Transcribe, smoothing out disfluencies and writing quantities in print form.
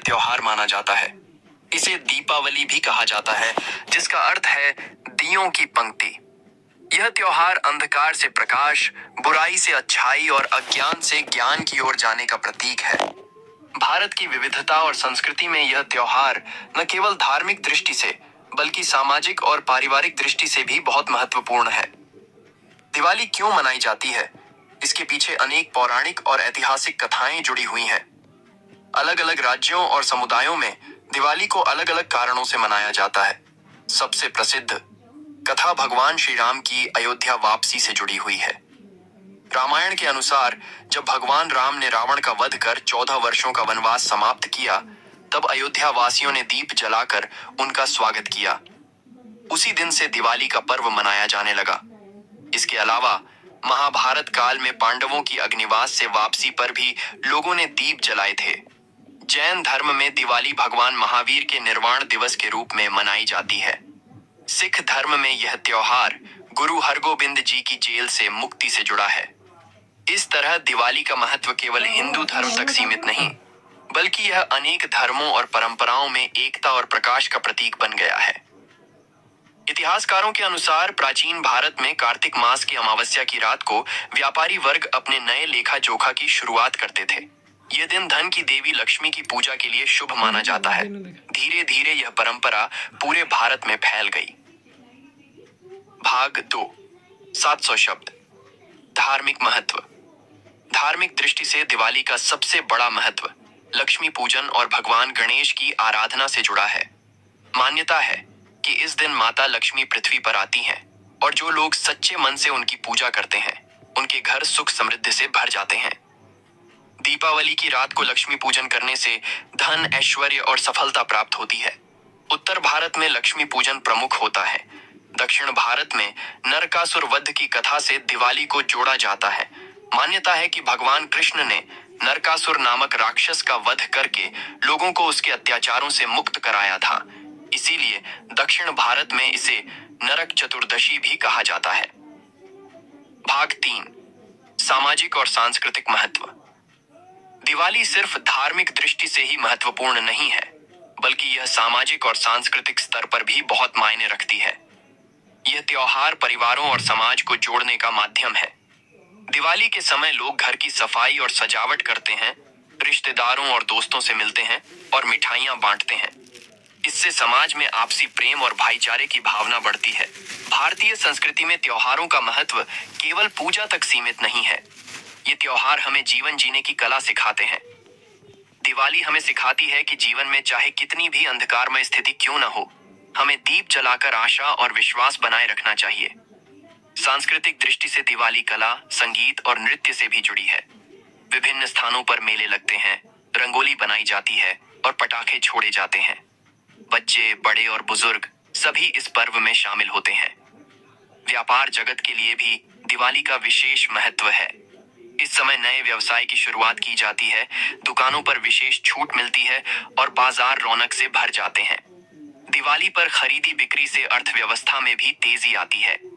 त्योहार माना जाता है। इसे दीपावली भी कहा जाता है, जिसका अर्थ है दियों की पंक्ति। यह त्योहार अंधकार से प्रकाश, बुराई से अच्छाई और अज्ञान से ज्ञान की ओर जाने का प्रतीक है। भारत की विविधता और संस्कृति में यह त्योहार न केवल धार्मिक दृष्टि से, बल्कि सामाजिक और पारिवारिक दृष्टि से भी बहुत महत्वपूर्ण है। दिवाली क्यों मनाई जाती है? इसके पीछे अनेक पौराणिक और ऐतिहासिक कथाएं जुड़ी हुई हैं। अलग अलग राज्यों और समुदायों में दिवाली को अलग अलग कारणों से मनाया जाता है। सबसे प्रसिद्ध कथा भगवान श्री राम की अयोध्या वापसी से जुड़ी हुई है। रामायण के अनुसार जब भगवान राम ने रावण का वध कर 14 वर्षों का वनवास समाप्त किया, तब अयोध्या वासियों ने दीप जलाकर उनका स्वागत किया। उसी दिन से दिवाली का पर्व मनाया जाने लगा। इसके अलावा महाभारत काल में पांडवों की अग्निवास से वापसी पर भी लोगों ने दीप जलाए थे। जैन धर्म में दिवाली भगवान महावीर के निर्वाण दिवस के रूप में मनाई जाती है। सिख धर्म में यह त्योहार गुरु हरगोबिंद जी की जेल से मुक्ति से जुड़ा है। इस तरह दिवाली का महत्व केवल हिंदू धर्म तक सीमित नहीं, बल्कि यह अनेक धर्मों और परंपराओं में एकता और प्रकाश का प्रतीक बन गया है। इतिहासकारों के अनुसार प्राचीन भारत में कार्तिक मास की अमावस्या की रात को व्यापारी वर्ग अपने नए लेखा जोखा की शुरुआत करते थे। यह दिन धन की देवी लक्ष्मी की पूजा के लिए शुभ माना जाता है। धीरे धीरे यह परंपरा पूरे भारत में फैल गई। भाग 2, 700 शब्द। धार्मिक महत्व। धार्मिक दृष्टि से दिवाली का सबसे बड़ा महत्व लक्ष्मी पूजन और भगवान गणेश की आराधना से जुड़ा है। मान्यता है कि इस दिन माता लक्ष्मी पृथ्वी पर आती हैं और जो लोग सच्चे मन से उनकी पूजा करते हैं, उनके घर सुख समृद्धि से भर जाते हैं। दीपावली की रात को लक्ष्मी पूजन करने से धन, ऐश्वर्य और सफलता प्राप्त होती है। उत्तर भारत में लक्ष्मी पूजन प्रमुख होता है। दक्षिण भारत में नरकासुर वध की कथा से दिवाली को जोड़ा जाता है। मान्यता है कि भगवान कृष्ण ने नरकासुर नामक राक्षस का वध करके लोगों को उसके अत्याचारों से मुक्त कराया था। इसीलिए दक्षिण भारत में इसे नरक चतुर्दशी भी कहा जाता है। भाग 3, सामाजिक और सांस्कृतिक महत्व। दिवाली सिर्फ धार्मिक दृष्टि से ही महत्वपूर्ण नहीं है, बल्कि यह सामाजिक और सांस्कृतिक स्तर पर भी बहुत मायने रखती है। यह त्योहार परिवारों और समाज को जोड़ने का माध्यम है। दिवाली के समय लोग घर की सफाई और सजावट करते हैं, रिश्तेदारों और दोस्तों से मिलते हैं और मिठाइयां बांटते हैं। इससे समाज में आपसी प्रेम और भाईचारे की भावना बढ़ती है। भारतीय संस्कृति में त्योहारों का महत्व केवल पूजा तक सीमित नहीं है। ये त्योहार हमें जीवन जीने की कला सिखाते हैं। दिवाली हमें सिखाती है कि जीवन में चाहे कितनी भी अंधकारमय स्थिति क्यों न हो, हमें दीप जलाकर आशा और विश्वास बनाए रखना चाहिए। सांस्कृतिक दृष्टि से दिवाली कला, संगीत और नृत्य से भी जुड़ी है। विभिन्न स्थानों पर मेले लगते हैं, रंगोली बनाई जाती है और पटाखे छोड़े जाते हैं। बच्चे, बड़े और बुजुर्ग सभी इस पर्व में शामिल होते हैं। व्यापार जगत के लिए भी दिवाली का विशेष महत्व है। इस समय नए व्यवसाय की शुरुआत की जाती है, दुकानों पर विशेष छूट मिलती है और बाजार रौनक से भर जाते हैं। दिवाली पर खरीदी बिक्री से अर्थव्यवस्था में भी तेजी आती है।